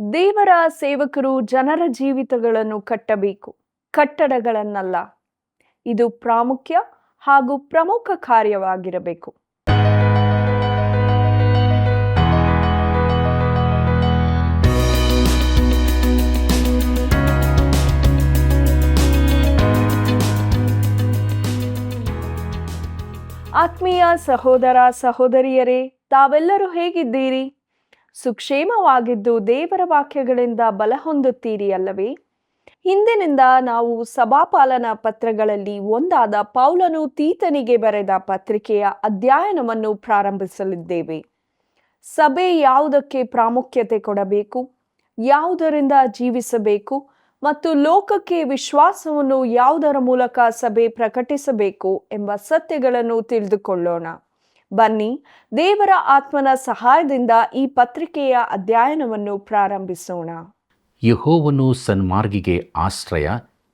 ದೇವರ ಸೇವಕರು ಜನರ ಜೀವಿತಗಳನ್ನು ಕಟ್ಟಬೇಕು, ಕಟ್ಟಡಗಳನ್ನಲ್ಲ. ಇದು ಪ್ರಾಮುಖ್ಯ ಹಾಗೂ ಪ್ರಮುಖ ಕಾರ್ಯವಾಗಿರಬೇಕು. ಆತ್ಮೀಯ ಸಹೋದರ ಸಹೋದರಿಯರೇ, ತಾವೆಲ್ಲರೂ ಹೇಗಿದ್ದೀರಿ? ಸುಕ್ಷೇಮವಾಗಿದ್ದು ದೇವರ ವಾಕ್ಯಗಳಿಂದ ಬಲ ಹೊಂದುತ್ತೀರಿ ಅಲ್ಲವೇ? ಹಿಂದಿನಿಂದ ನಾವು ಸಭಾಪಾಲನಾ ಪತ್ರಗಳಲ್ಲಿ ಒಂದಾದ ಪೌಲನು ತೀತನಿಗೆ ಬರೆದ ಪತ್ರಿಕೆಯ ಅಧ್ಯಯನವನ್ನು ಪ್ರಾರಂಭಿಸಲಿದ್ದೇವೆ. ಸಭೆ ಯಾವುದಕ್ಕೆ ಪ್ರಾಮುಖ್ಯತೆ ಕೊಡಬೇಕು, ಯಾವುದರಿಂದ ಜೀವಿಸಬೇಕು ಮತ್ತು ಲೋಕಕ್ಕೆ ವಿಶ್ವಾಸವನ್ನು ಯಾವುದರ ಮೂಲಕ ಸಭೆ ಪ್ರಕಟಿಸಬೇಕು ಎಂಬ ಸತ್ಯಗಳನ್ನು ತಿಳಿದುಕೊಳ್ಳೋಣ. ಬನ್ನಿ, ದೇವರ ಆತ್ಮನ ಸಹಾಯದಿಂದ ಈ ಪತ್ರಿಕೆಯ ಅಧ್ಯಯನವನ್ನು ಪ್ರಾರಂಭಿಸೋಣ. ಯೆಹೋವನು ಸನ್ಮಾರ್ಗಿಗೆ ಆಶ್ರಯ,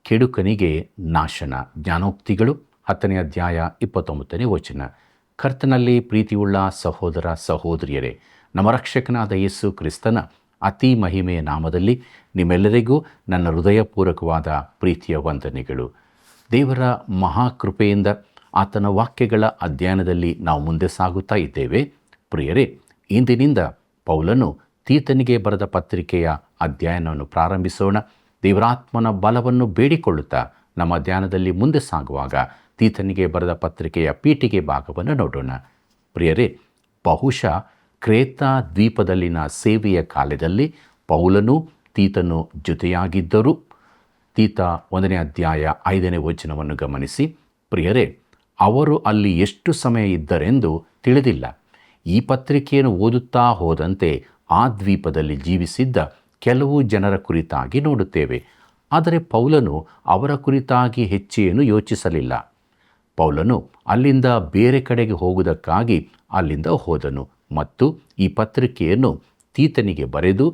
ಕೆಡುಕನಿಗೆ ನಾಶನ. ಜ್ಞಾನೋಕ್ತಿಗಳು 10ನೇ ಅಧ್ಯಾಯ 29ನೇ ವಚನ. ಕರ್ತನಲ್ಲಿ ಪ್ರೀತಿಯುಳ್ಳ ಸಹೋದರ ಸಹೋದರಿಯರೇ, ನಮ್ಮ ರಕ್ಷಕನಾದ ಯೇಸು ಕ್ರಿಸ್ತನ ಅತಿ ಮಹಿಮೆಯ ನಾಮದಲ್ಲಿ ನಿಮ್ಮೆಲ್ಲರಿಗೂ ನನ್ನ ಹೃದಯಪೂರ್ವಕವಾದ ಪ್ರೀತಿಯ ವಂದನೆಗಳು. ದೇವರ ಮಹಾಕೃಪೆಯಿಂದ ಆತನ ವಾಕ್ಯಗಳ ಅಧ್ಯಯನದಲ್ಲಿ ನಾವು ಮುಂದೆ ಸಾಗುತ್ತಾ ಇದ್ದೇವೆ. ಪ್ರಿಯರೇ, ಇಂದಿನಿಂದ ಪೌಲನು ತೀತನಿಗೆ ಬರೆದ ಪತ್ರಿಕೆಯ ಅಧ್ಯಯನವನ್ನು ಪ್ರಾರಂಭಿಸೋಣ. ದೇವರಾತ್ಮನ ಬಲವನ್ನು ಬೇಡಿಕೊಳ್ಳುತ್ತಾ ನಮ್ಮ ಅಧ್ಯಯನದಲ್ಲಿ ಮುಂದೆ ಸಾಗುವಾಗ ತೀತನಿಗೆ ಬರೆದ ಪತ್ರಿಕೆಯ ಪೀಠಿಗೆ ಭಾಗವನ್ನು ನೋಡೋಣ. ಪ್ರಿಯರೇ, ಬಹುಶಃ ಕ್ರೇತಾ ದ್ವೀಪದಲ್ಲಿನ ಸೇವೆಯ ಕಾಲದಲ್ಲಿ ಪೌಲನು ತೀತನು ಜೊತೆಯಾಗಿದ್ದರು. ತೀತ 1ನೇ ಅಧ್ಯಾಯ 5ನೇ ವಚನವನ್ನು ಗಮನಿಸಿ. ಪ್ರಿಯರೇ, ಅವರು ಅಲ್ಲಿ ಎಷ್ಟು ಸಮಯ ಇದ್ದರೆಂದು ತಿಳಿದಿಲ್ಲ. ಈ ಪತ್ರಿಕೆಯನ್ನು ಓದುತ್ತಾ ಹೋದಂತೆ ಆ ದ್ವೀಪದಲ್ಲಿ ಜೀವಿಸಿದ್ದ ಕೆಲವು ಜನರ ಕುರಿತಾಗಿ ನೋಡುತ್ತೇವೆ. ಆದರೆ ಪೌಲನು ಅವರ ಕುರಿತಾಗಿ ಹೆಚ್ಚೇನು ಯೋಚಿಸಲಿಲ್ಲ. ಪೌಲನು ಅಲ್ಲಿಂದ ಬೇರೆ ಕಡೆಗೆ ಹೋಗುವುದಕ್ಕಾಗಿ ಅಲ್ಲಿಂದ ಹೋದನು ಮತ್ತು ಈ ಪತ್ರಿಕೆಯನ್ನು ತೀತನಿಗೆ ಬರೆದು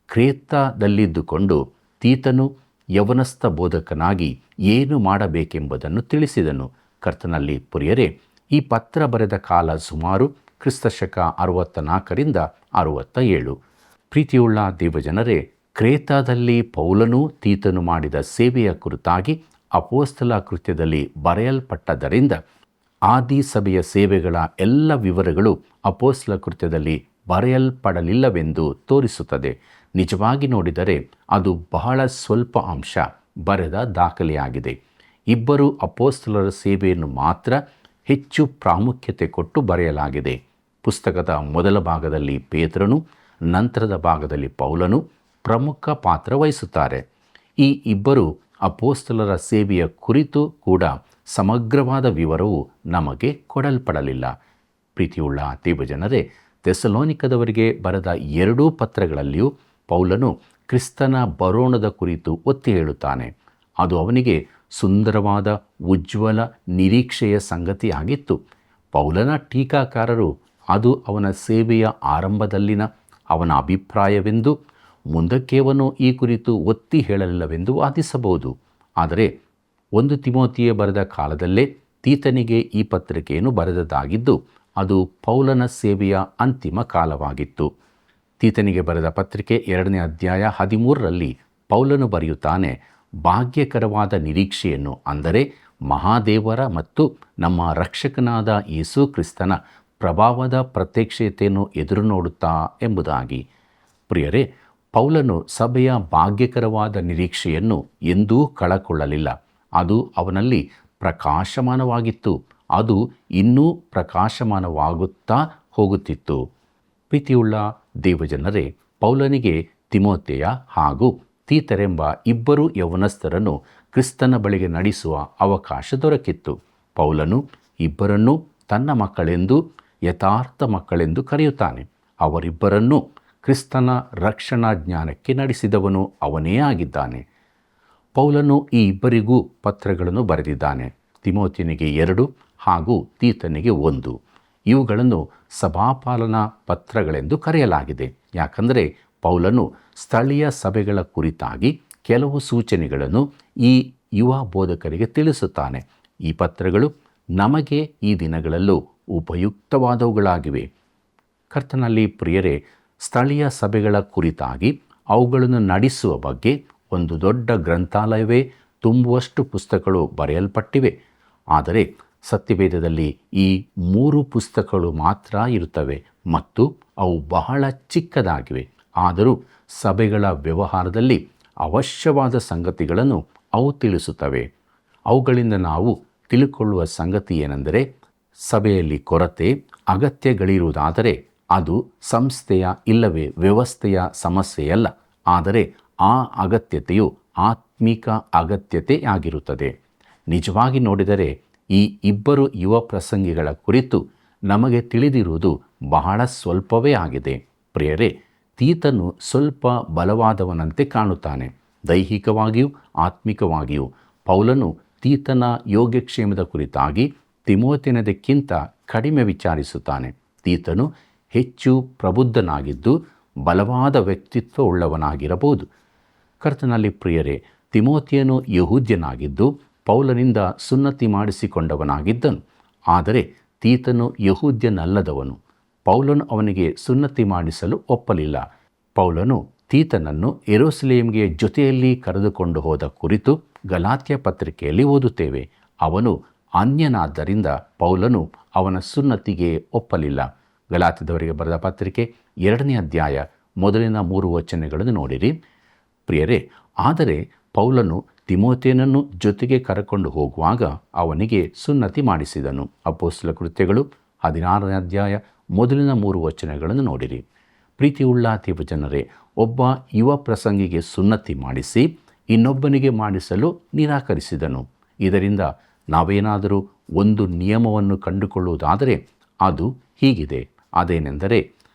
ಕ್ರೇತದಲ್ಲಿದ್ದುಕೊಂಡು ತೀತನು ಯವನಸ್ಥ ಬೋಧಕನಾಗಿ ಏನು ಮಾಡಬೇಕೆಂಬುದನ್ನು ತಿಳಿಸಿದನು. ಕರ್ತನಲ್ಲಿ ಪ್ರಿಯರೇ, ಈ ಪತ್ರ ಬರೆದ ಕಾಲ ಸುಮಾರು ಕ್ರಿಸ್ತಶಕ 64ರಿಂದ 67. ಪ್ರೀತಿಯುಳ್ಳ ದೇವಜನರೇ, ಕ್ರೇತಾದಲ್ಲಿ ಪೌಲನು ತೀತನು ಮಾಡಿದ ಸೇವೆಯ ಕುರಿತಾಗಿ ಅಪೊಸ್ತಲ ಕೃತ್ಯದಲ್ಲಿ ಬರೆಯಲ್ಪಟ್ಟದರಿಂದ ಆದಿ ಸಭೆಯ ಸೇವೆಗಳ ಎಲ್ಲ ವಿವರಗಳು ಅಪೊಸ್ತಲ ಕೃತ್ಯದಲ್ಲಿ ಬರೆಯಲ್ಪಡಲಿಲ್ಲವೆಂದು ತೋರಿಸುತ್ತದೆ. ನಿಜವಾಗಿ ನೋಡಿದರೆ ಅದು ಬಹಳ ಸ್ವಲ್ಪ ಅಂಶ ಬರೆದ ದಾಖಲೆಯಾಗಿದೆ. ಇಬ್ಬರು ಅಪೊಸ್ತಲರ ಸೇವೆಯನ್ನು ಮಾತ್ರ ಹೆಚ್ಚು ಪ್ರಾಮುಖ್ಯತೆ ಕೊಟ್ಟು ಬರೆಯಲಾಗಿದೆ. ಪುಸ್ತಕದ ಮೊದಲ ಭಾಗದಲ್ಲಿ ಪೇತ್ರನು, ನಂತರದ ಭಾಗದಲ್ಲಿ ಪೌಲನು ಪ್ರಮುಖ ಪಾತ್ರ ವಹಿಸುತ್ತಾರೆ. ಈ ಇಬ್ಬರು ಅಪೊಸ್ತಲರ ಸೇವೆಯ ಕುರಿತು ಕೂಡ ಸಮಗ್ರವಾದ ವಿವರವು ನಮಗೆ ಕೊಡಲ್ಪಡಲಿಲ್ಲ. ಪ್ರೀತಿಯುಳ್ಳ ದೇವಜನರೇ, ಥೆಸಲೋನಿಕದವರಿಗೆ ಬರೆದ 2 ಪತ್ರಗಳಲ್ಲಿಯೂ ಪೌಲನು ಕ್ರಿಸ್ತನ ಬರೋಣದ ಕುರಿತು ಒತ್ತಿ ಹೇಳುತ್ತಾನೆ. ಅದು ಅವನಿಗೆ ಸುಂದರವಾದ ಉಜ್ವಲ ನಿರೀಕ್ಷೆಯ ಸಂಗತಿಯಾಗಿತ್ತು. ಪೌಲನ ಟೀಕಾಕಾರರು ಅದು ಅವನ ಸೇವೆಯ ಆರಂಭದಲ್ಲಿನ ಅವನ ಅಭಿಪ್ರಾಯವೆಂದು, ಮುಂದಕ್ಕೆ ಅವನು ಈ ಕುರಿತು ಒತ್ತಿ ಹೇಳಲಿಲ್ಲವೆಂದು ವಾದಿಸಬಹುದು. ಆದರೆ 1 ತಿಮೋತಿಯ ಬರೆದ ಕಾಲದಲ್ಲೇ ತೀತನಿಗೆ ಈ ಪತ್ರಿಕೆಯನ್ನು ಬರೆದದ್ದಾಗಿದ್ದು ಅದು ಪೌಲನ ಸೇವೆಯ ಅಂತಿಮ ಕಾಲವಾಗಿತ್ತು. ತೀತನಿಗೆ ಬರೆದ ಪತ್ರಿಕೆ 2ನೇ ಅಧ್ಯಾಯ 13ರಲ್ಲಿ ಪೌಲನು ಬರೆಯುತ್ತಾನೆ, ಭಾಗ್ಯಕರವಾದ ನಿರೀಕ್ಷೆಯನ್ನು, ಅಂದರೆ ಮಹಾದೇವರ ಮತ್ತು ನಮ್ಮ ರಕ್ಷಕನಾದ ಯೇಸು ಕ್ರಿಸ್ತನ ಪ್ರಭಾವದ ಪ್ರತ್ಯಕ್ಷತೆಯನ್ನು ಎದುರು ನೋಡುತ್ತಾ ಎಂಬುದಾಗಿ. ಪ್ರಿಯರೇ, ಪೌಲನು ಸಭೆಯ ಭಾಗ್ಯಕರವಾದ ನಿರೀಕ್ಷೆಯನ್ನು ಎಂದೂ ಕಳಕೊಳ್ಳಲಿಲ್ಲ. ಅದು ಅವನಲ್ಲಿ ಪ್ರಕಾಶಮಾನವಾಗಿತ್ತು. ಅದು ಇನ್ನೂ ಪ್ರಕಾಶಮಾನವಾಗುತ್ತಾ ಹೋಗುತ್ತಿತ್ತು. ಪ್ರೀತಿಯುಳ್ಳ ದೇವಜನರೇ, ಪೌಲನಿಗೆ ತಿಮೋಥೆಯ ಹಾಗೂ ತೀತರೆಂಬ ಇಬ್ಬರು ಯೌವನಸ್ಥರನ್ನು ಕ್ರಿಸ್ತನ ಬಳಿಗೆ ನಡೆಸುವ ಅವಕಾಶ ದೊರಕಿತ್ತು. ಪೌಲನು ಇಬ್ಬರನ್ನೂ ತನ್ನ ಮಕ್ಕಳೆಂದು, ಯಥಾರ್ಥ ಮಕ್ಕಳೆಂದು ಕರೆಯುತ್ತಾನೆ. ಅವರಿಬ್ಬರನ್ನೂ ಕ್ರಿಸ್ತನ ರಕ್ಷಣಾ ಜ್ಞಾನಕ್ಕೆ ನಡೆಸಿದವನು ಅವನೇ ಆಗಿದ್ದಾನೆ. ಪೌಲನು ಈ ಇಬ್ಬರಿಗೂ ಪತ್ರಗಳನ್ನು ಬರೆದಿದ್ದಾನೆ. ತಿಮೋಥಿಯನಿಗೆ 2 ಹಾಗೂ ತೀತನಿಗೆ 1. ಇವುಗಳನ್ನು ಸಭಾಪಾಲನಾ ಪತ್ರಗಳೆಂದು ಕರೆಯಲಾಗಿದೆ. ಯಾಕಂದರೆ ಪೌಲನು ಸ್ಥಳೀಯ ಸಭೆಗಳ ಕುರಿತಾಗಿ ಕೆಲವು ಸೂಚನೆಗಳನ್ನು ಈ ಯುವ ಬೋಧಕರಿಗೆ ತಿಳಿಸುತ್ತಾನೆ. ಈ ಪತ್ರಗಳು ನಮಗೆ ಈ ದಿನಗಳಲ್ಲೂ ಉಪಯುಕ್ತವಾದವುಗಳಾಗಿವೆ. ಕರ್ತನಲ್ಲಿ ಪ್ರಿಯರೇ, ಸ್ಥಳೀಯ ಸಭೆಗಳ ಕುರಿತಾಗಿ ಅವುಗಳನ್ನು ನಡೆಸುವ ಬಗ್ಗೆ ಒಂದು ದೊಡ್ಡ ಗ್ರಂಥಾಲಯವೇ ತುಂಬುವಷ್ಟು ಪುಸ್ತಕಗಳು ಬರೆಯಲ್ಪಟ್ಟಿವೆ. ಆದರೆ ಸತ್ಯವೇದದಲ್ಲಿ ಈ 3 ಪುಸ್ತಕಗಳು ಮಾತ್ರ ಇರುತ್ತವೆ ಮತ್ತು ಅವು ಬಹಳ ಚಿಕ್ಕದಾಗಿವೆ. ಆದರೂ ಸಭೆಗಳ ವ್ಯವಹಾರದಲ್ಲಿ ಅವಶ್ಯವಾದ ಸಂಗತಿಗಳನ್ನು ಅವು ತಿಳಿಸುತ್ತವೆ. ಅವುಗಳಿಂದ ನಾವು ತಿಳುಕೊಳ್ಳುವ ಸಂಗತಿ ಏನೆಂದರೆ, ಸಭೆಯಲ್ಲಿ ಕೊರತೆ, ಅಗತ್ಯಗಳಿರುವುದಾದರೆ ಅದು ಸಂಸ್ಥೆಯ ಇಲ್ಲವೇ ವ್ಯವಸ್ಥೆಯ ಸಮಸ್ಯೆಯಲ್ಲ, ಆದರೆ ಆ ಅಗತ್ಯತೆಯು ಆತ್ಮಿಕ ಅಗತ್ಯತೆಯಾಗಿರುತ್ತದೆ. ನಿಜವಾಗಿ ನೋಡಿದರೆ ಈ ಇಬ್ಬರು ಯುವ ಪ್ರಸಂಗಿಗಳ ಕುರಿತು ನಮಗೆ ತಿಳಿದಿರುವುದು ಬಹಳ ಸ್ವಲ್ಪವೇ ಆಗಿದೆ. ಪ್ರಿಯರೇ, ತೀತನು ಸ್ವಲ್ಪ ಬಲವಾದವನಂತೆ ಕಾಣುತ್ತಾನೆ, ದೈಹಿಕವಾಗಿಯೂ ಆತ್ಮಿಕವಾಗಿಯೂ. ಪೌಲನು ತೀತನ ಯೋಗಕ್ಷೇಮದ ಕುರಿತಾಗಿ ತಿಮೋಥೆಯನದಕ್ಕಿಂತ ಕಡಿಮೆ ವಿಚಾರಿಸುತ್ತಾನೆ. ತೀತನು ಹೆಚ್ಚು ಪ್ರಬುದ್ಧನಾಗಿದ್ದು ಬಲವಾದ ವ್ಯಕ್ತಿತ್ವವುಳ್ಳವನಾಗಿರಬಹುದು. ಕರ್ತನಲ್ಲಿ ಪ್ರಿಯರೇ, ತಿಮೋಥೆಯನು ಯಹೂದ್ಯನಾಗಿದ್ದು ಪೌಲನಿಂದ ಸುನ್ನತಿ ಮಾಡಿಸಿಕೊಂಡವನಾಗಿದ್ದನು. ಆದರೆ ತೀತನು ಯಹೂದ್ಯನಲ್ಲದವನು. ಪೌಲನು ಅವನಿಗೆ ಸುನ್ನತಿ ಮಾಡಿಸಲು ಒಪ್ಪಲಿಲ್ಲ. ಪೌಲನು ತೀತನನ್ನು ಯೆರೂಸಲೇಮಿಗೆ ಜೊತೆಯಲ್ಲಿ ಕರೆದುಕೊಂಡು ಹೋದ ಕುರಿತು ಗಲಾತ್ಯ ಪತ್ರಿಕೆಯಲ್ಲಿ ಓದುತ್ತೇವೆ. ಅವನು ಅನ್ಯನಾದ್ದರಿಂದ ಪೌಲನು ಅವನ ಸುನ್ನತಿಗೆ ಒಪ್ಪಲಿಲ್ಲ. ಗಲಾತ್ಯದವರಿಗೆ ಬರೆದ ಪತ್ರಿಕೆ 2ನೇ ಅಧ್ಯಾಯ ಮೊದಲಿನ 3 ವಚನಗಳನ್ನು ನೋಡಿರಿ. ಪ್ರಿಯರೇ, ಆದರೆ ಪೌಲನು ತಿಮೋಥೆಯನನ್ನು ಜೊತೆಗೆ ಕರೆಕೊಂಡು ಹೋಗುವಾಗ ಅವನಿಗೆ ಸುನ್ನತಿ ಮಾಡಿಸಿದನು. ಅಪೊಸ್ತಲ ಕೃತ್ಯಗಳು 16ನೇ ಅಧ್ಯಾಯ ಮೊದಲಿನ 3 ವಚನಗಳನ್ನು ನೋಡಿರಿ. ಪ್ರೀತಿಯುಳ್ಳ ದೇವಜನರೇ, ಒಬ್ಬ ಯುವ ಪ್ರಸಂಗಿಗೆ ಸುನ್ನತಿ ಮಾಡಿಸಿ ಇನ್ನೊಬ್ಬನಿಗೆ ಮಾಡಿಸಲು ನಿರಾಕರಿಸಿದನು. ಇದರಿಂದ ನಾವೇನಾದರೂ ಒಂದು ನಿಯಮವನ್ನು ಕಂಡುಕೊಳ್ಳುವುದಾದರೆ ಅದು ಹೀಗಿದೆ. ಅದೇನೆಂದರೆ,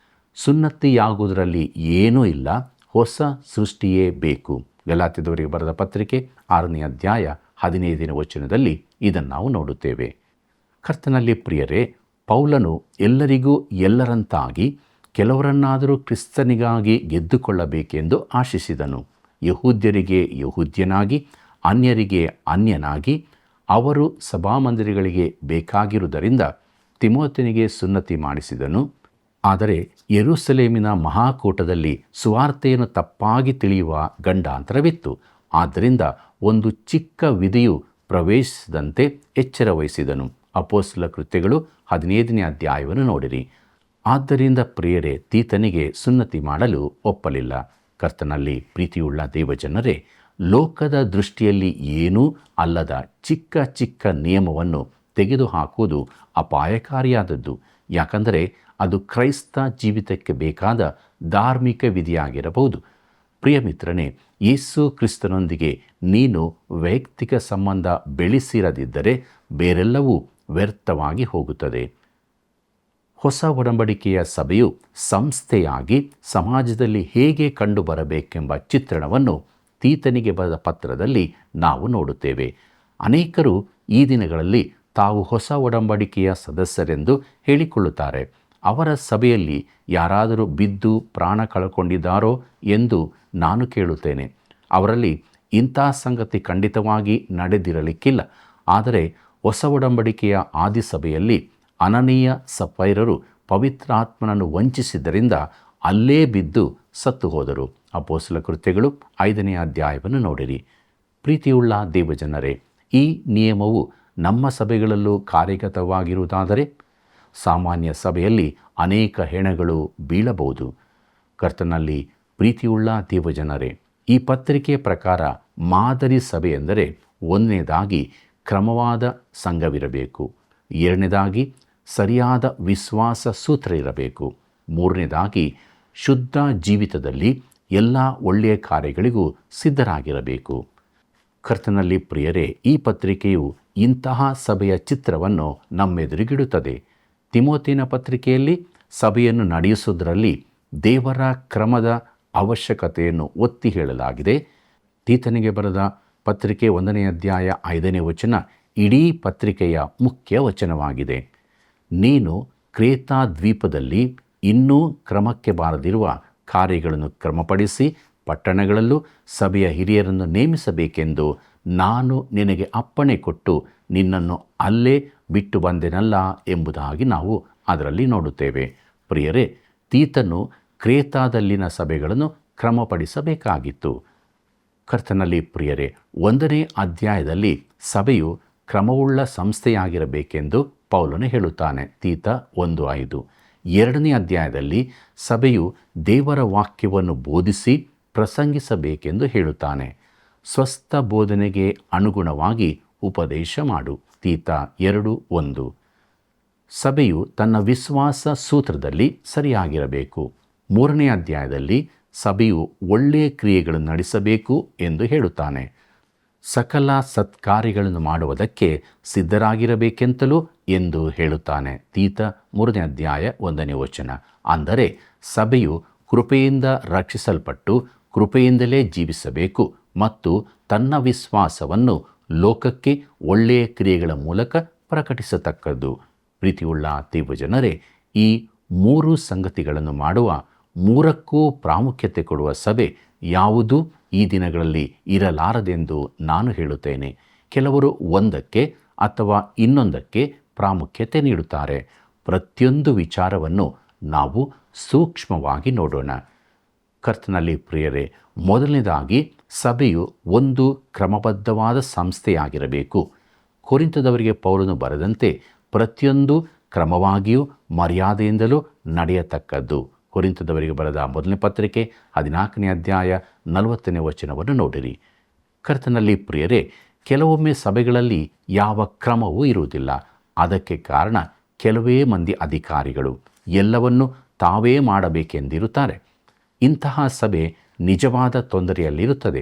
ಸುನ್ನತಿಯಾಗುವುದರಲ್ಲಿ ಏನೂ ಇಲ್ಲ, ಹೊಸ ಸೃಷ್ಟಿಯೇ ಬೇಕು. ಗಲಾತ್ಯದವರಿಗೆ ಬರೆದ ಪತ್ರಿಕೆ 6ನೇ ಅಧ್ಯಾಯ 15ನೇ ವಚನದಲ್ಲಿ ಇದನ್ನು ನಾವು ನೋಡುತ್ತೇವೆ. ಕರ್ತನಲ್ಲಿ ಪ್ರಿಯರೇ, ಪೌಲನು ಎಲ್ಲರಿಗೂ ಎಲ್ಲರಂತಾಗಿ ಕೆಲವರನ್ನಾದರೂ ಕ್ರಿಸ್ತನಿಗಾಗಿ ಗೆದ್ದುಕೊಳ್ಳಬೇಕೆಂದು ಆಶಿಸಿದನು. ಯಹೂದ್ಯರಿಗೆ ಯಹೂದ್ಯನಾಗಿ, ಅನ್ಯರಿಗೆ ಅನ್ಯನಾಗಿ ಅವರು ಸಭಾಮಂದಿರಗಳಿಗೆ ಬೇಕಾಗಿರುವುದರಿಂದ ತಿಮೋಥೆಯನಿಗೆ ಸುನ್ನತಿ ಮಾಡಿಸಿದನು. ಆದರೆ ಯೆರೂಸಲೇಮಿನ ಮಹಾಕೂಟದಲ್ಲಿ ಸುವಾರ್ತೆಯನ್ನು ತಪ್ಪಾಗಿ ತಿಳಿಯುವ ಗಂಡಾಂತರವಿತ್ತು. ಆದ್ದರಿಂದ ಒಂದು ಚಿಕ್ಕ ವಿಧಿಯು ಪ್ರವೇಶಿಸಿದಂತೆ ಎಚ್ಚರ ವಹಿಸಿದನು. ಅಪೊಸ್ತಲ ಕೃತ್ಯಗಳು 15ನೇ ಅಧ್ಯಾಯವನ್ನು ನೋಡಿರಿ. ಆದ್ದರಿಂದ ಪ್ರಿಯರೇ, ತೀತನಿಗೆ ಸುನ್ನತಿ ಮಾಡಲು ಒಪ್ಪಲಿಲ್ಲ. ಕರ್ತನಲ್ಲಿ ಪ್ರೀತಿಯುಳ್ಳ ದೇವಜನರೇ, ಲೋಕದ ದೃಷ್ಟಿಯಲ್ಲಿ ಏನೂ ಅಲ್ಲದ ಚಿಕ್ಕ ಚಿಕ್ಕ ನಿಯಮವನ್ನು ತೆಗೆದುಹಾಕುವುದು ಅಪಾಯಕಾರಿಯಾದದ್ದು. ಯಾಕಂದರೆ ಅದು ಕ್ರೈಸ್ತ ಜೀವಿತಕ್ಕೆ ಬೇಕಾದ ಧಾರ್ಮಿಕ ವಿಧಿಯಾಗಿರಬಹುದು. ಪ್ರಿಯ ಮಿತ್ರನೇ, ಯೇಸು ಕ್ರಿಸ್ತನೊಂದಿಗೆ ನೀನು ವೈಯಕ್ತಿಕ ಸಂಬಂಧ ಬೆಳೆಸಿರದಿದ್ದರೆ ಬೇರೆಲ್ಲವೂ ವ್ಯರ್ಥವಾಗಿ ಹೋಗುತ್ತದೆ. ಹೊಸ ಒಡಂಬಡಿಕೆಯ ಸಭೆಯು ಸಂಸ್ಥೆಯಾಗಿ ಸಮಾಜದಲ್ಲಿ ಹೇಗೆ ಕಂಡುಬರಬೇಕೆಂಬ ಚಿತ್ರಣವನ್ನು ತೀತನಿಗೆ ಬರೆದ ಪತ್ರದಲ್ಲಿ ನಾವು ನೋಡುತ್ತೇವೆ. ಅನೇಕರು ಈ ದಿನಗಳಲ್ಲಿ ತಾವು ಹೊಸ ಒಡಂಬಡಿಕೆಯ ಸದಸ್ಯರೆಂದು ಹೇಳಿಕೊಳ್ಳುತ್ತಾರೆ. ಅವರ ಸಭೆಯಲ್ಲಿ ಯಾರಾದರೂ ಬಿದ್ದು ಪ್ರಾಣ ಕಳಕೊಂಡಿದ್ದಾರೋ ಎಂದು ನಾನು ಕೇಳುತ್ತೇನೆ. ಅವರಲ್ಲಿ ಇಂಥ ಸಂಗತಿ ಖಂಡಿತವಾಗಿ ನಡೆದಿರಲಿಕ್ಕಿಲ್ಲ. ಆದರೆ ಹೊಸ ಒಡಂಬಡಿಕೆಯ ಆದಿಸಭೆಯಲ್ಲಿ ಅನನೀಯ ಸಫೈರರು ಪವಿತ್ರಾತ್ಮನನ್ನು ವಂಚಿಸಿದ್ದರಿಂದ ಅಲ್ಲೇ ಬಿದ್ದು ಸತ್ತು ಹೋದರು. ಅಪೊಸ್ತಲ ಕೃತ್ಯಗಳು 5ನೇ ಅಧ್ಯಾಯವನ್ನು ನೋಡಿರಿ. ಪ್ರೀತಿಯುಳ್ಳ ದೇವಜನರೇ, ಈ ನಿಯಮವು ನಮ್ಮ ಸಭೆಗಳಲ್ಲೂ ಕಾರ್ಯಗತವಾಗಿರುವುದಾದರೆ ಸಾಮಾನ್ಯ ಸಭೆಯಲ್ಲಿ ಅನೇಕ ಹೆಣಗಳು ಬೀಳಬಹುದು. ಕರ್ತನಲ್ಲಿ ಪ್ರೀತಿಯುಳ್ಳ ದೇವಜನರೇ, ಈ ಪತ್ರಿಕೆಯ ಪ್ರಕಾರ ಮಾದರಿ ಸಭೆ ಎಂದರೆ 1ನೇದಾಗಿ ಕ್ರಮವಾದ ಸಂಘವಿರಬೇಕು, 2ನೇದಾಗಿ ಸರಿಯಾದ ವಿಶ್ವಾಸ ಸೂತ್ರ ಇರಬೇಕು, 3ನೇದಾಗಿ ಶುದ್ಧ ಜೀವಿತದಲ್ಲಿ ಎಲ್ಲ ಒಳ್ಳೆಯ ಕಾರ್ಯಗಳಿಗೂ ಸಿದ್ಧರಾಗಿರಬೇಕು. ಕರ್ತನಲ್ಲಿ ಪ್ರಿಯರೇ, ಈ ಪತ್ರಿಕೆಯು ಇಂತಹ ಸಭೆಯ ಚಿತ್ರವನ್ನು ನಮ್ಮೆದುರಿಗಿಡುತ್ತದೆ. ತಿಮೋಥೆಯನ ಪತ್ರಿಕೆಯಲ್ಲಿ ಸಭೆಯನ್ನು ನಡೆಸುವುದರಲ್ಲಿ ದೇವರ ಕ್ರಮದ ಅವಶ್ಯಕತೆಯನ್ನು ಒತ್ತಿ ಹೇಳಲಾಗಿದೆ. ತೀತನಿಗೆ ಬರೆದ ಪತ್ರಿಕೆ 1ನೇ ಅಧ್ಯಾಯ 5ನೇ ವಚನ ಇಡೀ ಪತ್ರಿಕೆಯ ಮುಖ್ಯ ವಚನವಾಗಿದೆ. ನೀನು ಕ್ರೇತಾ ದ್ವೀಪದಲ್ಲಿ ಇನ್ನೂ ಕ್ರಮಕ್ಕೆ ಬಾರದಿರುವ ಕಾರ್ಯಗಳನ್ನು ಕ್ರಮಪಡಿಸಿ ಪಟ್ಟಣಗಳಲ್ಲೂ ಸಭೆಯ ಹಿರಿಯರನ್ನು ನೇಮಿಸಬೇಕೆಂದು ನಾನು ನಿನಗೆ ಅಪ್ಪಣೆ ಕೊಟ್ಟು ನಿನ್ನನ್ನು ಅಲ್ಲೇ ಬಿಟ್ಟು ಬಂದೆನಲ್ಲ ಎಂಬುದಾಗಿ ನಾವು ಅದರಲ್ಲಿ ನೋಡುತ್ತೇವೆ. ಪ್ರಿಯರೇ, ತೀತನು ಕ್ರೇತಾದಲ್ಲಿನ ಸಭೆಗಳನ್ನು ಕ್ರಮಪಡಿಸಬೇಕಾಗಿತ್ತು. ಕರ್ತನಲ್ಲಿ ಪ್ರಿಯರೇ, 1ನೇ ಅಧ್ಯಾಯದಲ್ಲಿ ಸಭೆಯು ಕ್ರಮವುಳ್ಳ ಸಂಸ್ಥೆಯಾಗಿರಬೇಕೆಂದು ಪೌಲನು ಹೇಳುತ್ತಾನೆ, ತೀತ 1:5. 2ನೇ ಅಧ್ಯಾಯದಲ್ಲಿ ಸಭೆಯು ದೇವರ ವಾಕ್ಯವನ್ನು ಬೋಧಿಸಿ ಪ್ರಸಂಗಿಸಬೇಕೆಂದು ಹೇಳುತ್ತಾನೆ. ಸ್ವಸ್ಥ ಬೋಧನೆಗೆ ಅನುಗುಣವಾಗಿ ಉಪದೇಶ ಮಾಡು, ತೀತ 2:1. ಸಭೆಯು ತನ್ನ ವಿಶ್ವಾಸ ಸೂತ್ರದಲ್ಲಿ ಸರಿಯಾಗಿರಬೇಕು. 3ನೇ ಅಧ್ಯಾಯದಲ್ಲಿ ಸಭೆಯು ಒಳ್ಳೆಯ ಕ್ರಿಯೆಗಳನ್ನು ನಡೆಸಬೇಕು ಎಂದು ಹೇಳುತ್ತಾನೆ. ಸಕಲ ಸತ್ಕಾರ್ಯಗಳನ್ನು ಮಾಡುವುದಕ್ಕೆ ಸಿದ್ಧರಾಗಿರಬೇಕೆಂತಲೂ ಎಂದು ಹೇಳುತ್ತಾನೆ, ತೀತ 3ನೇ ಅಧ್ಯಾಯ 1ನೇ ವಚನ. ಅಂದರೆ ಸಭೆಯು ಕೃಪೆಯಿಂದ ರಕ್ಷಿಸಲ್ಪಟ್ಟು ಕೃಪೆಯಿಂದಲೇ ಜೀವಿಸಬೇಕು ಮತ್ತು ತನ್ನ ವಿಶ್ವಾಸವನ್ನು ಲೋಕಕ್ಕೆ ಒಳ್ಳೆಯ ಕ್ರಿಯೆಗಳ ಮೂಲಕ ಪ್ರಕಟಿಸತಕ್ಕದ್ದು. ಪ್ರೀತಿಯುಳ್ಳ ದೇವಜನರೇ, ಈ 3 ಸಂಗತಿಗಳನ್ನು ಮಾಡುವ 3ಕ್ಕೂ ಪ್ರಾಮುಖ್ಯತೆ ಕೊಡುವ ಸಭೆ ಯಾವುದು ಈ ದಿನಗಳಲ್ಲಿ ಇರಲಾರದೆಂದು ನಾನು ಹೇಳುತ್ತೇನೆ. ಕೆಲವರು ಒಂದಕ್ಕೆ ಅಥವಾ ಇನ್ನೊಂದಕ್ಕೆ ಪ್ರಾಮುಖ್ಯತೆ ನೀಡುತ್ತಾರೆ. ಪ್ರತಿಯೊಂದು ವಿಚಾರವನ್ನು ನಾವು ಸೂಕ್ಷ್ಮವಾಗಿ ನೋಡೋಣ. ಕರ್ತನಲ್ಲಿ ಪ್ರಿಯರೇ, ಮೊದಲನೇದಾಗಿ ಸಭೆಯು ಒಂದು ಕ್ರಮಬದ್ಧವಾದ ಸಂಸ್ಥೆಯಾಗಿರಬೇಕು. ಕೊರಿಂಥದವರಿಗೆ ಪೌಲನು ಬರೆದಂತೆ ಪ್ರತಿಯೊಂದು ಕ್ರಮವಾಗಿಯೂ ಮರ್ಯಾದೆಯಿಂದಲೂ ನಡೆಯತಕ್ಕದ್ದು. ಕೊರಿಂಥದವರಿಗೆ ಬರೆದ 1ನೇ ಪತ್ರಿಕೆ 14ನೇ ಅಧ್ಯಾಯ 40ನೇ ವಚನವನ್ನು ನೋಡಿರಿ. ಕರ್ತನಲ್ಲಿ ಪ್ರಿಯರೇ, ಕೆಲವೊಮ್ಮೆ ಸಭೆಗಳಲ್ಲಿ ಯಾವ ಕ್ರಮವೂ ಇರುವುದಿಲ್ಲ. ಅದಕ್ಕೆ ಕಾರಣ ಕೆಲವೇ ಮಂದಿ ಅಧಿಕಾರಿಗಳು ಎಲ್ಲವನ್ನು ತಾವೇ ಮಾಡಬೇಕೆಂದಿರುತ್ತಾರೆ. ಇಂತಹ ಸಭೆ ನಿಜವಾದ ತೊಂದರೆಯಲ್ಲಿರುತ್ತದೆ.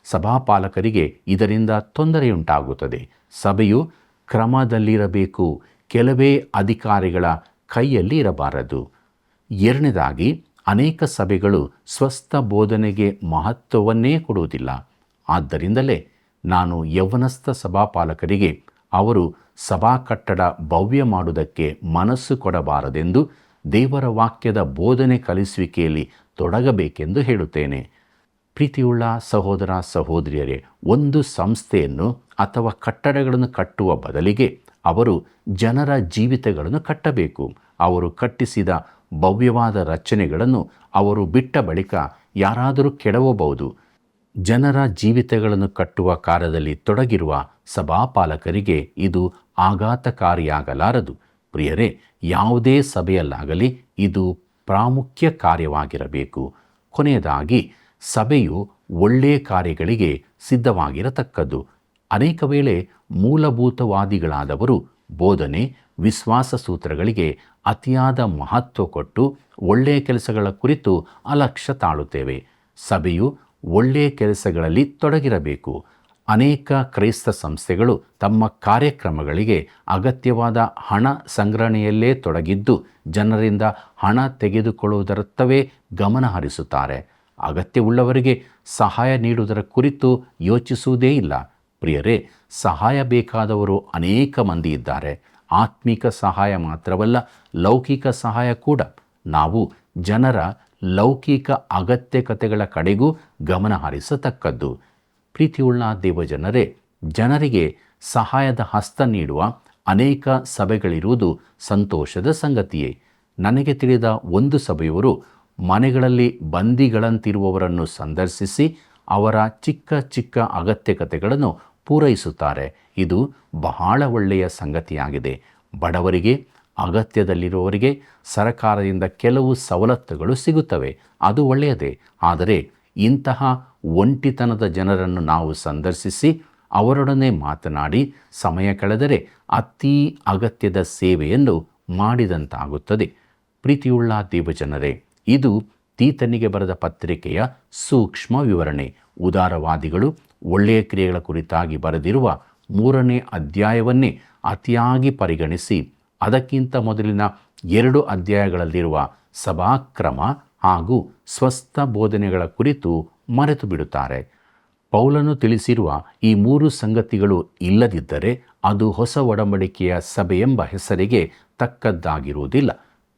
ಸಭಾಪಾಲಕರಿಗೆ ಇದರಿಂದ ತೊಂದರೆಯುಂಟಾಗುತ್ತದೆ. ಸಭೆಯು ಕ್ರಮದಲ್ಲಿರಬೇಕು, ಕೆಲವೇ ಅಧಿಕಾರಿಗಳ ಕೈಯಲ್ಲಿ ಇರಬಾರದು. 2ನೇದಾಗಿ, ಅನೇಕ ಸಭೆಗಳು ಸ್ವಸ್ಥ ಬೋಧನೆಗೆ ಮಹತ್ವವನ್ನೇ ಕೊಡುವುದಿಲ್ಲ. ಆದ್ದರಿಂದಲೇ ನಾನು ಯೌವನಸ್ಥ ಸಭಾಪಾಲಕರಿಗೆ ಅವರು ಸಭಾ ಕಟ್ಟಡ ಭವ್ಯ ಮಾಡುವುದಕ್ಕೆ ಮನಸ್ಸು ಕೊಡಬಾರದೆಂದು ದೇವರ ವಾಕ್ಯದ ಬೋಧನೆ ಕಲಿಸುವಿಕೆಯಲ್ಲಿ ತೊಡಗಬೇಕೆಂದು ಹೇಳುತ್ತೇನೆ. ಪ್ರೀತಿಯುಳ್ಳ ಸಹೋದರ ಸಹೋದರಿಯರೇ, ಒಂದು ಸಂಸ್ಥೆಯನ್ನು ಅಥವಾ ಕಟ್ಟಡಗಳನ್ನು ಕಟ್ಟುವ ಬದಲಿಗೆ ಅವರು ಜನರ ಜೀವಿತಗಳನ್ನು ಕಟ್ಟಬೇಕು. ಅವರು ಕಟ್ಟಿಸಿದ ಭವ್ಯವಾದ ರಚನೆಗಳನ್ನು ಅವರು ಬಿಟ್ಟ ಬಳಿಕ ಯಾರಾದರೂ ಕೆಡವಬಹುದು. ಜನರ ಜೀವಿತಗಳನ್ನು ಕಟ್ಟುವ ಕಾರ್ಯದಲ್ಲಿ ತೊಡಗಿರುವ ಸಭಾಪಾಲಕರಿಗೆ ಇದು ಆಘಾತಕಾರಿಯಾಗಲಾರದು. ಪ್ರಿಯರೇ, ಯಾವುದೇ ಸಭೆಯಲ್ಲಾಗಲಿ ಇದು ಪ್ರಾಮುಖ್ಯ ಕಾರ್ಯವಾಗಿರಬೇಕು. ಕೊನೆಯದಾಗಿ, ಸಭೆಯು ಒಳ್ಳೆಯ ಕಾರ್ಯಗಳಿಗೆ ಸಿದ್ಧವಾಗಿರತಕ್ಕದ್ದು. ಅನೇಕ ವೇಳೆ ಮೂಲಭೂತವಾದಿಗಳಾದವರು ಬೋಧನೆ, ವಿಶ್ವಾಸ ಸೂತ್ರಗಳಿಗೆ ಅತಿಯಾದ ಮಹತ್ವ ಕೊಟ್ಟು ಒಳ್ಳೆಯ ಕೆಲಸಗಳ ಕುರಿತು ಅಲಕ್ಷ್ಯ ತಾಳುತ್ತೇವೆ. ಸಭೆಯು ಒಳ್ಳೆಯ ಕೆಲಸಗಳಲ್ಲಿ ತೊಡಗಿರಬೇಕು. ಅನೇಕ ಕ್ರೈಸ್ತ ಸಂಸ್ಥೆಗಳು ತಮ್ಮ ಕಾರ್ಯಕ್ರಮಗಳಿಗೆ ಅಗತ್ಯವಾದ ಹಣ ಸಂಗ್ರಹಣೆಯಲ್ಲೇ ತೊಡಗಿದ್ದು ಜನರಿಂದ ಹಣ ತೆಗೆದುಕೊಳ್ಳುವುದರತ್ತವೇ ಗಮನ ಹರಿಸುತ್ತಾರೆ. ಅಗತ್ಯವುಳ್ಳವರಿಗೆ ಸಹಾಯ ನೀಡುವುದರ ಕುರಿತು ಯೋಚಿಸುವುದೇ ಇಲ್ಲ. ಪ್ರಿಯರೇ, ಸಹಾಯ ಬೇಕಾದವರು ಅನೇಕ ಮಂದಿ ಇದ್ದಾರೆ. ಆತ್ಮಿಕ ಸಹಾಯ ಮಾತ್ರವಲ್ಲ, ಲೌಕಿಕ ಸಹಾಯ ಕೂಡ. ನಾವು ಜನರ ಲೌಕಿಕ ಅಗತ್ಯಕತೆಗಳ ಕಡೆಗೂ ಗಮನ ಹರಿಸತಕ್ಕದ್ದು. ಪ್ರೀತಿಯುಳ್ಳ ದೇವಜನರೇ, ಜನರಿಗೆ ಸಹಾಯದ ಹಸ್ತ ನೀಡುವ ಅನೇಕ ಸಭೆಗಳಿರುವುದು ಸಂತೋಷದ ಸಂಗತಿಯೇ. ನನಗೆ ತಿಳಿದ ಒಂದು ಸಭೆಯವರು ಮನೆಗಳಲ್ಲಿ ಬಂದಿಗಳಂತಿರುವವರನ್ನು ಸಂದರ್ಶಿಸಿ ಅವರ ಚಿಕ್ಕ ಚಿಕ್ಕ ಅಗತ್ಯಕತೆಗಳನ್ನು ಪೂರೈಸುತ್ತಾರೆ. ಇದು ಬಹಳ ಒಳ್ಳೆಯ ಸಂಗತಿಯಾಗಿದೆ. ಬಡವರಿಗೆ, ಅಗತ್ಯದಲ್ಲಿರುವವರಿಗೆ ಸರಕಾರದಿಂದ ಕೆಲವು ಸವಲತ್ತುಗಳು ಸಿಗುತ್ತವೆ, ಅದು ಒಳ್ಳೆಯದೇ. ಆದರೆ ಇಂತಹ ಒಂಟಿತನದ ಜನರನ್ನು ನಾವು ಸಂದರ್ಶಿಸಿ ಅವರೊಡನೆ ಮಾತನಾಡಿ ಸಮಯ ಕಳೆದರೆ ಅತಿ ಅಗತ್ಯದ ಸೇವೆಯನ್ನು ಮಾಡಿದಂತಾಗುತ್ತದೆ. ಪ್ರೀತಿಯುಳ್ಳ ದೇವಜನರೇ, ಇದು ತೀತನಿಗೆ ಬರೆದ ಪತ್ರಿಕೆಯ ಸೂಕ್ಷ್ಮ ವಿವರಣೆ. ಉದಾರವಾದಿಗಳು ಒಳ್ಳೆಯ ಕ್ರಿಯೆಗಳ ಕುರಿತಾಗಿ ಬರೆದಿರುವ 3ನೇ ಅಧ್ಯಾಯವನ್ನೇ ಅತಿಯಾಗಿ ಪರಿಗಣಿಸಿ ಅದಕ್ಕಿಂತ ಮೊದಲಿನ 2 ಅಧ್ಯಾಯಗಳಲ್ಲಿರುವ ಸಭಾಕ್ರಮ ಹಾಗೂ ಸ್ವಸ್ಥ ಬೋಧನೆಗಳ ಕುರಿತು ಮರೆತು ಬಿಡುತ್ತಾರೆ. ಪೌಲನು ತಿಳಿಸಿರುವ ಈ 3 ಸಂಗತಿಗಳು ಇಲ್ಲದಿದ್ದರೆ ಅದು ಹೊಸ ಒಡಂಬಡಿಕೆಯ ಸಭೆಯೆಂಬ ಹೆಸರಿಗೆ ತಕ್ಕದ್ದಾಗಿರುವುದಿಲ್ಲ.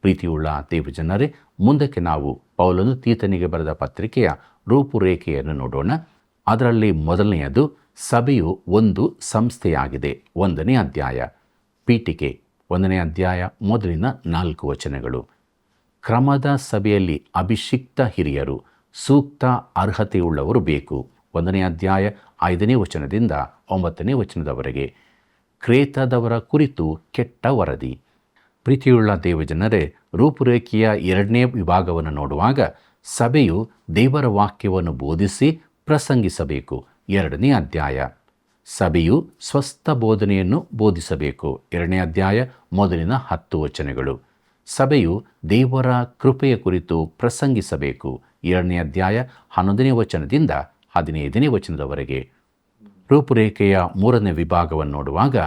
ಪ್ರೀತಿಯುಳ್ಳ ದೇವಜನರೇ, ಮುಂದಕ್ಕೆ ನಾವು ಪೌಲನು ತೀತನಿಗೆ ಬರೆದ ಪತ್ರಿಕೆಯ ರೂಪುರೇಖೆಯನ್ನು ನೋಡೋಣ. ಅದರಲ್ಲಿ ಮೊದಲನೆಯದು, ಸಭೆಯು ಒಂದು ಸಂಸ್ಥೆಯಾಗಿದೆ. 1ನೇ ಅಧ್ಯಾಯ. ಪೀಠಿಕೆ 1ನೇ ಅಧ್ಯಾಯ ಮೊದಲಿನ 4 ವಚನಗಳು. ಕ್ರಮದ ಸಭೆಯಲ್ಲಿ ಅಭಿಷಿಕ್ತ ಹಿರಿಯರು, ಸೂಕ್ತ ಅರ್ಹತೆಯುಳ್ಳವರು ಬೇಕು. 1ನೇ ಅಧ್ಯಾಯ 5ನೇ ವಚನದಿಂದ 9ನೇ ವಚನದವರೆಗೆ. ಕ್ರೇತದವರ ಕುರಿತು ಕೆಟ್ಟ ವರದಿ. ಪ್ರೀತಿಯುಳ್ಳ ದೇವಜನರೇ, ರೂಪುರೇಖೆಯ 2ನೇ ವಿಭಾಗವನ್ನು ನೋಡುವಾಗ ಸಭೆಯು ದೇವರ ವಾಕ್ಯವನ್ನು ಬೋಧಿಸಿ ಪ್ರಸಂಗಿಸಬೇಕು. 2ನೇ ಅಧ್ಯಾಯ. ಸಭೆಯು ಸ್ವಸ್ಥ ಬೋಧನೆಯನ್ನು ಬೋಧಿಸಬೇಕು. 2ನೇ ಅಧ್ಯಾಯ ಮೊದಲಿನ 10 ವಚನಗಳು. ಸಭೆಯು ದೇವರ ಕೃಪೆಯ ಕುರಿತು ಪ್ರಸಂಗಿಸಬೇಕು. 2ನೇ ಅಧ್ಯಾಯ 11ನೇ ವಚನದಿಂದ 15ನೇ ವಚನದವರೆಗೆ. ರೂಪುರೇಖೆಯ 3ನೇ ವಿಭಾಗವನ್ನು ನೋಡುವಾಗ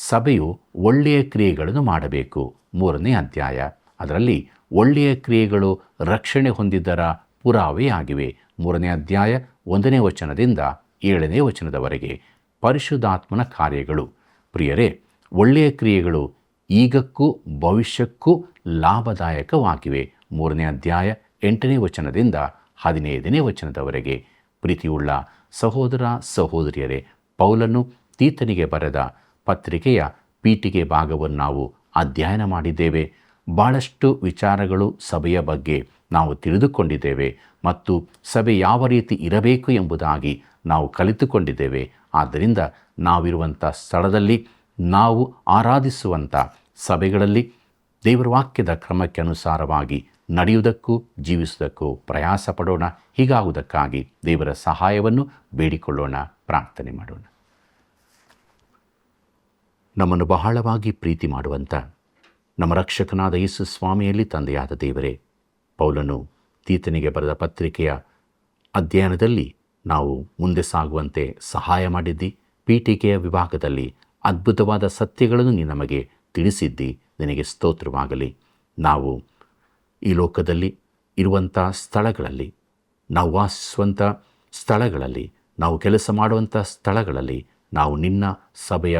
ಸಭೆಯು ಒಳ್ಳೆಯ ಕ್ರಿಯೆಗಳನ್ನು ಮಾಡಬೇಕು. 3ನೇ ಅಧ್ಯಾಯ. ಅದರಲ್ಲಿ ಒಳ್ಳೆಯ ಕ್ರಿಯೆಗಳು ರಕ್ಷಣೆ ಹೊಂದಿದ್ದರ ಪುರಾವೆಯಾಗಿವೆ. 3ನೇ ಅಧ್ಯಾಯ 1ನೇ ವಚನದಿಂದ 7ನೇ ವಚನದವರೆಗೆ. ಪರಿಶುದ್ಧಾತ್ಮನ ಕಾರ್ಯಗಳು. ಪ್ರಿಯರೇ, ಒಳ್ಳೆಯ ಕ್ರಿಯೆಗಳು ಈಗಕ್ಕೂ ಭವಿಷ್ಯಕ್ಕೂ ಲಾಭದಾಯಕವಾಗಿವೆ. 3ನೇ ಅಧ್ಯಾಯ 8ನೇ ವಚನದಿಂದ 15ನೇ ವಚನದವರೆಗೆ. ಪ್ರೀತಿಯುಳ್ಳ ಸಹೋದರ ಸಹೋದರಿಯರೇ, ಪೌಲನು ತೀತನಿಗೆ ಬರೆದ ಪತ್ರಿಕೆಯ ಪೀಠಿಗೆ ಭಾಗವನ್ನು ನಾವು ಅಧ್ಯಯನ ಮಾಡಿದ್ದೇವೆ. ಭಾಳಷ್ಟು ವಿಚಾರಗಳು ಸಭೆಯ ಬಗ್ಗೆ ನಾವು ತಿಳಿದುಕೊಂಡಿದ್ದೇವೆ ಮತ್ತು ಸಭೆ ಯಾವ ರೀತಿ ಇರಬೇಕು ಎಂಬುದಾಗಿ ನಾವು ಕಲಿತುಕೊಂಡಿದ್ದೇವೆ. ಆದ್ದರಿಂದ ನಾವಿರುವಂಥ ಸ್ಥಳದಲ್ಲಿ, ನಾವು ಆರಾಧಿಸುವಂಥ ಸಭೆಗಳಲ್ಲಿ ದೇವರ ವಾಕ್ಯದ ಕ್ರಮಕ್ಕೆ ಅನುಸಾರವಾಗಿ ನಡೆಯುವುದಕ್ಕೂ ಜೀವಿಸುವುದಕ್ಕೂ ಪ್ರಯಾಸ ಪಡೋಣ. ಹೀಗಾಗುವುದಕ್ಕಾಗಿ ದೇವರ ಸಹಾಯವನ್ನು ಬೇಡಿಕೊಳ್ಳೋಣ, ಪ್ರಾರ್ಥನೆ ಮಾಡೋಣ. ನಮ್ಮನ್ನು ಬಹಳವಾಗಿ ಪ್ರೀತಿ ಮಾಡುವಂಥ ನಮ್ಮ ರಕ್ಷಕನಾದ ಯೇಸು ಸ್ವಾಮಿಯಲ್ಲಿ ತಂದೆಯಾದ ದೇವರೇ, ಪೌಲನು ತೀತನಿಗೆ ಬರೆದ ಪತ್ರಿಕೆಯ ಅಧ್ಯಯನದಲ್ಲಿ ನಾವು ಮುಂದೆ ಸಾಗುವಂತೆ ಸಹಾಯ ಮಾಡಿದ್ದಿ. ಪೀಠಿಕೆಯ ವಿಭಾಗದಲ್ಲಿ ಅದ್ಭುತವಾದ ಸತ್ಯಗಳನ್ನು ನೀನು ನಮಗೆ ತಿಳಿಸಿದ್ದಿ. ನಿನಗೆ ಸ್ತೋತ್ರವಾಗಲಿ. ನಾವು ಈ ಲೋಕದಲ್ಲಿ ಇರುವಂಥ ಸ್ಥಳಗಳಲ್ಲಿ, ನಾವು ವಾಸಿಸುವಂಥ ಸ್ಥಳಗಳಲ್ಲಿ, ನಾವು ಕೆಲಸ ಮಾಡುವಂಥ ಸ್ಥಳಗಳಲ್ಲಿ ನಾವು ನಿನ್ನ ಸಭೆಯ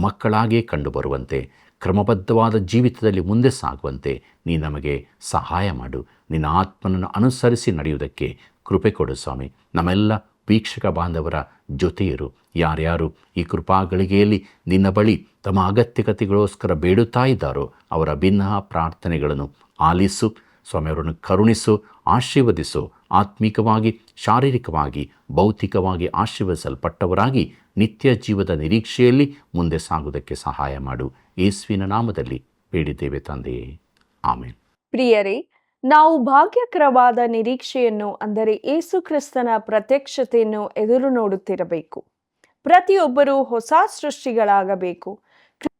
ಮಕ್ಕಳಾಗೇ ಕಂಡುಬರುವಂತೆ, ಕ್ರಮಬದ್ಧವಾದ ಜೀವಿತದಲ್ಲಿ ಮುಂದೆ ಸಾಗುವಂತೆ ನೀ ನಮಗೆ ಸಹಾಯ ಮಾಡು. ನಿನ್ನ ಆತ್ಮನನ್ನು ಅನುಸರಿಸಿ ನಡೆಯುವುದಕ್ಕೆ ಕೃಪೆ ಕೊಡು ಸ್ವಾಮಿ. ನಮ್ಮೆಲ್ಲ ವೀಕ್ಷಕ ಬಾಂಧವರ ಜೊತೆಯಿರು. ಯಾರ್ಯಾರು ಈ ಕೃಪಾಗಳಿಗೆಯಲ್ಲಿ ನಿನ್ನ ಬಳಿ ತಮ್ಮ ಅಗತ್ಯತೆಗೋಸ್ಕರ ಬೇಡುತ್ತಾ ಇದ್ದಾರೋ ಅವರ ಭಿನ್ನ ಪ್ರಾರ್ಥನೆಗಳನ್ನು ಆಲಿಸು ಸ್ವಾಮಿ. ಅವರನ್ನು ಕರುಣಿಸು, ಆಶೀರ್ವದಿಸು. ಆತ್ಮಿಕವಾಗಿ, ಶಾರೀರಿಕವಾಗಿ, ಭೌತಿಕವಾಗಿ ಆಶೀರ್ವದಿಸಲ್ಪಟ್ಟವರಾಗಿ ನಿತ್ಯ ಜೀವದ ನಿರೀಕ್ಷೆಯಲ್ಲಿ ಮುಂದೆ ಸಾಗುವುದಕ್ಕೆ ಸಹಾಯ ಮಾಡು. ಯೇಸುವಿನ ನಾಮದಲ್ಲಿ ಬೇಡಿದ್ದೇವೆ ತಂದೆಯೇ, ಆಮೇನ್. ಪ್ರಿಯರೇ, ನಾವು ಭಾಗ್ಯಕರವಾದ ನಿರೀಕ್ಷೆಯನ್ನು, ಅಂದರೆ ಯೇಸು ಕ್ರಿಸ್ತನ ಪ್ರತ್ಯಕ್ಷತೆಯನ್ನು ಎದುರು ನೋಡುತ್ತಿರಬೇಕು. ಪ್ರತಿಯೊಬ್ಬರೂ ಹೊಸ ಸೃಷ್ಟಿಗಳಾಗಬೇಕು.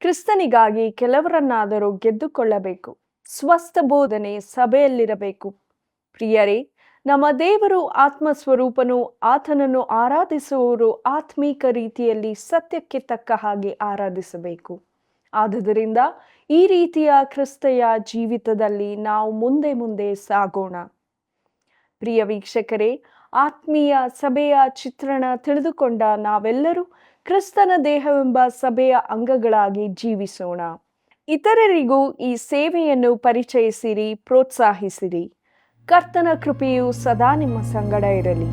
ಕ್ರಿಸ್ತನಿಗಾಗಿ ಕೆಲವರನ್ನಾದರೂ ಗೆದ್ದುಕೊಳ್ಳಬೇಕು. ಸ್ವಸ್ಥ ಬೋಧನೆ ಸಭೆಯಲ್ಲಿರಬೇಕು. ಪ್ರಿಯರೇ, ನಮ್ಮ ದೇವರು ಆತ್ಮಸ್ವರೂಪನು. ಆತನನ್ನು ಆರಾಧಿಸುವವರು ಆತ್ಮೀಕ ರೀತಿಯಲ್ಲಿ ಸತ್ಯಕ್ಕೆ ತಕ್ಕ ಹಾಗೆ ಆರಾಧಿಸಬೇಕು. ಆದುದರಿಂದ ಈ ರೀತಿಯ ಕ್ರಿಸ್ತೆಯ ಜೀವಿತದಲ್ಲಿ ನಾವು ಮುಂದೆ ಮುಂದೆ ಸಾಗೋಣ. ಪ್ರಿಯ ವೀಕ್ಷಕರೇ, ಆತ್ಮೀಯ ಸಭೆಯ ಚಿತ್ರಣ ತಿಳಿದುಕೊಂಡ ನಾವೆಲ್ಲರೂ ಕ್ರಿಸ್ತನ ದೇಹವೆಂಬ ಸಭೆಯ ಅಂಗಗಳಾಗಿ ಜೀವಿಸೋಣ. ಇತರರಿಗೂ ಈ ಸೇವೆಯನ್ನು ಪರಿಚಯಿಸಿರಿ, ಪ್ರೋತ್ಸಾಹಿಸಿರಿ. ಕರ್ತನ ಕೃಪೆಯು ಸದಾ ನಿಮ್ಮ ಸಂಗಡ ಇರಲಿ.